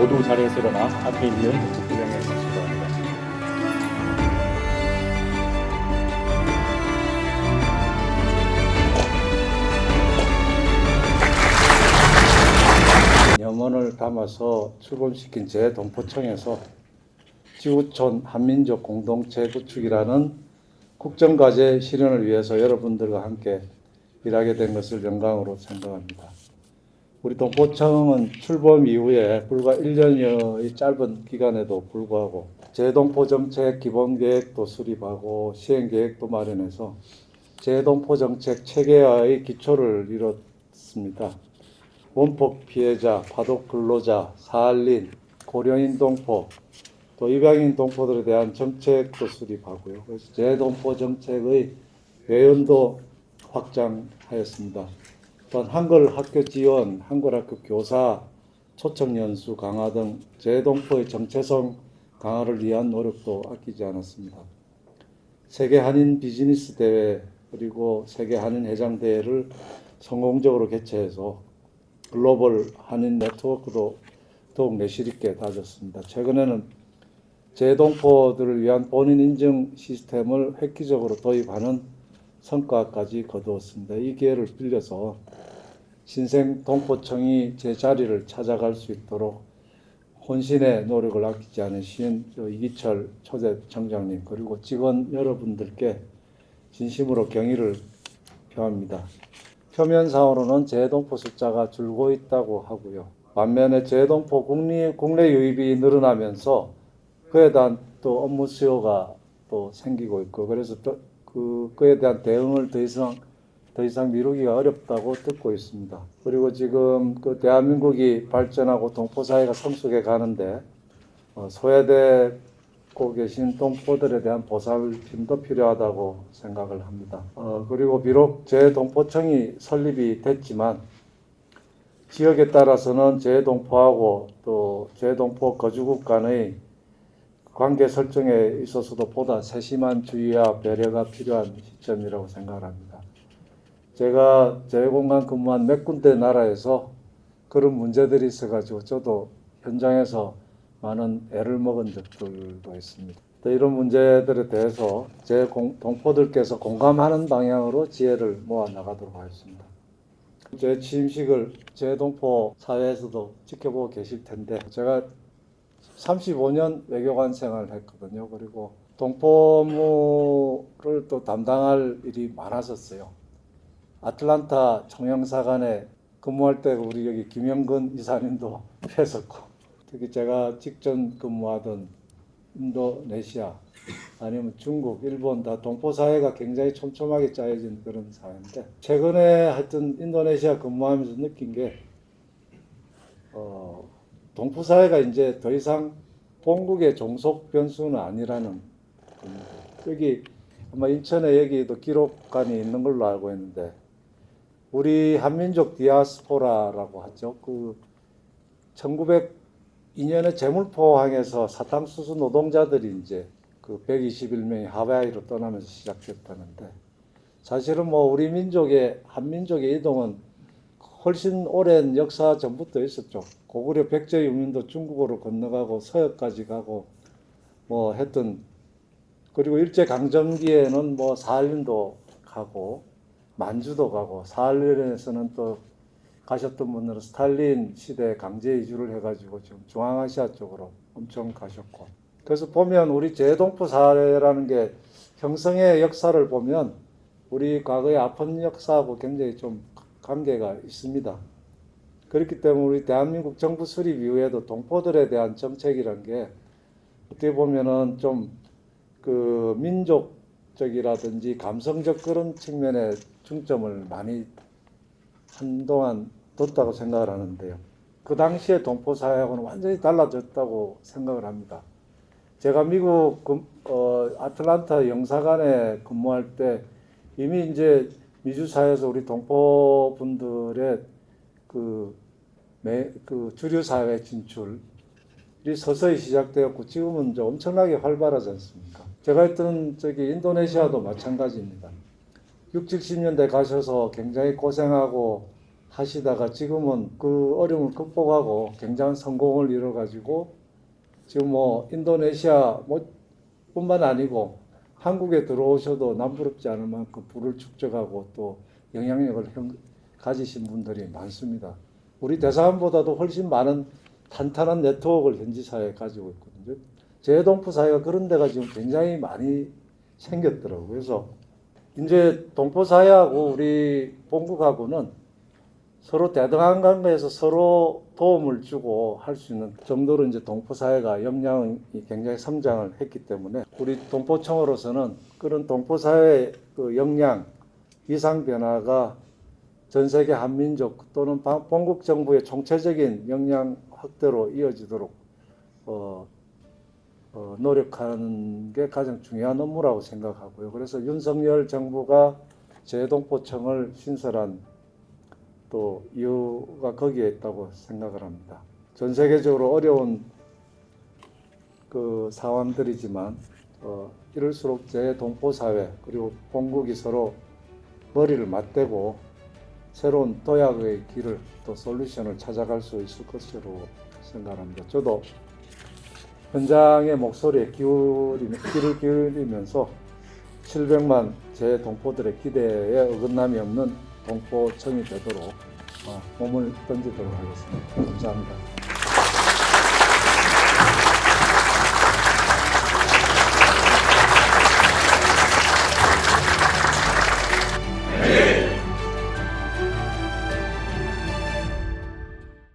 모두 자리에서 일어나 앞에 있는 구령에 서시기 바랍니다. 염원을 담아서 출범시킨 제 동포청에서 지구촌 한민족 공동체 구축이라는 국정과제 실현을 위해서 여러분들과 함께 일하게 된 것을 영광으로 생각합니다. 우리 동포청은 출범 이후에 불과 1년여의 짧은 기간에도 불구하고 재동포 정책 기본계획도 수립하고 시행계획도 마련해서 재동포 정책 체계화의 기초를 이뤘습니다. 원폭 피해자, 파독 근로자, 사할린, 고령인 동포, 또 입양인 동포들에 대한 정책도 수립하고요. 그래서 재동포 정책의 외연도 확장하였습니다. 또한 한글 학교 지원, 한글 학교 교사, 초청 연수 강화 등 재동포의 정체성 강화를 위한 노력도 아끼지 않았습니다. 세계 한인 비즈니스 대회 그리고 세계 한인 회장 대회를 성공적으로 개최해서 글로벌 한인 네트워크도 더욱 내실 있게 다졌습니다. 최근에는 재동포들을 위한 본인 인증 시스템을 획기적으로 도입하는 성과까지 거두었습니다. 이 기회를 빌려서 신생 동포청이 제 자리를 찾아갈 수 있도록 혼신의 노력을 아끼지 않으신 이기철 초대청장님 그리고 직원 여러분들께 진심으로 경의를 표합니다. 표면상으로는 재동포 숫자가 줄고 있다고 하고요. 반면에 재동포 국내 유입이 늘어나면서 그에 대한 또 업무 수요가 또 생기고 있고 그래서 또 그에 대한 대응을 더 이상 미루기가 어렵다고 듣고 있습니다. 그리고 지금 대한민국이 발전하고 동포 사회가 성숙해 가는데 소외되고 계신 동포들에 대한 보살핌도 필요하다고 생각을 합니다. 그리고 비록 재동포청이 설립이 됐지만 지역에 따라서는 재동포하고 또 재동포 거주국 간의 관계 설정에 있어서도 보다 세심한 주의와 배려가 필요한 시점이라고 생각합니다. 제가 재공간 근무한 몇 군데 나라에서 그런 문제들이 있어가지고 저도 현장에서 많은 애를 먹은 적들도 있습니다. 이런 문제들에 대해서 제 동포들께서 공감하는 방향으로 지혜를 모아 나가도록 하겠습니다. 제 취임식을 제 동포 사회에서도 지켜보고 계실 텐데 제가 35년 외교관 생활을 했거든요. 그리고 동포무를 또 담당할 일이 많았었어요. 아틀란타 총영사관에 근무할 때 우리 여기 김영근 이사님도 뵀었고 특히 제가 직전 근무하던 인도네시아 아니면 중국, 일본 다 동포사회가 굉장히 촘촘하게 짜여진 그런 사회인데 최근에 하여튼 인도네시아 근무하면서 느낀 게 동포사회가 이제 더 이상 본국의 종속 변수는 아니라는 겁니다. 여기 아마 인천에 여기도 기록관이 있는 걸로 알고 있는데 우리 한민족 디아스포라라고 하죠. 1902년에 제물포항에서 사탕수수 노동자들이 이제 121명이 하와이로 떠나면서 시작됐다는데 사실은 뭐 우리 민족의 한민족의 이동은 훨씬 오랜 역사 전부터 있었죠. 고구려 백제 유민도 중국으로 건너가고 서역까지 가고 뭐 했던 그리고 일제 강점기에는 뭐 사할린도 가고 만주도 가고 사할린에서는 또 가셨던 분들은 스탈린 시대 강제 이주를 해가지고 지금 중앙아시아 쪽으로 엄청 가셨고 그래서 보면 우리 재동포 사회라는 게 형성의 역사를 보면 우리 과거의 아픈 역사하고 굉장히 좀 관계가 있습니다. 그렇기 때문에 우리 대한민국 정부 수립 이후에도 동포들에 대한 정책이란 게 어떻게 보면은 좀 민족적이라든지 감성적 그런 측면에 중점을 많이 한동안 뒀다고 생각을 하는데요. 그 당시에 동포 사회하고는 완전히 달라졌다고 생각을 합니다. 제가 미국 아틀란타 영사관에 근무할 때 이미 이제 미주 사회에서 우리 동포 분들의 주류 사회 진출이 서서히 시작되었고 지금은 이제 엄청나게 활발하지 않습니까? 제가 했던 인도네시아도 마찬가지입니다. 60, 70년대 가셔서 굉장히 고생하고 하시다가 지금은 그 어려움을 극복하고 굉장한 성공을 이뤄가지고 지금 뭐 인도네시아 뭐 뿐만 아니고 한국에 들어오셔도 남부럽지 않을 만큼 부를 축적하고 또 영향력을 가지신 분들이 많습니다. 우리 대사관보다도 훨씬 많은 탄탄한 네트워크를 현지사회에 가지고 있거든요. 재동포 사회가 그런 데가 지금 굉장히 많이 생겼더라고요. 그래서 이제 동포 사회하고 우리 본국하고는 서로 대등한 관계에서 서로 도움을 주고 할 수 있는 정도로 이제 동포 사회가 역량이 굉장히 성장을 했기 때문에 우리 동포청으로서는 그런 동포 사회의 그 역량 이상 변화가 전 세계 한민족 또는 본국 정부의 총체적인 역량 확대로 이어지도록 노력하는 게 가장 중요한 업무라고 생각하고요. 그래서 윤석열 정부가 재동포청을 신설한 또 이유가 거기에 있다고 생각을 합니다. 전 세계적으로 어려운 그 상황들이지만 이럴수록 재동포 사회 그리고 본국이 서로 머리를 맞대고 새로운 도약의 길을 또 솔루션을 찾아갈 수 있을 것으로 생각합니다. 저도 현장의 목소리에 귀를 기울이면서 700만 재동포들의 기대에 어긋남이 없는 동포청이 되도록 몸을 던지도록 하겠습니다. 감사합니다.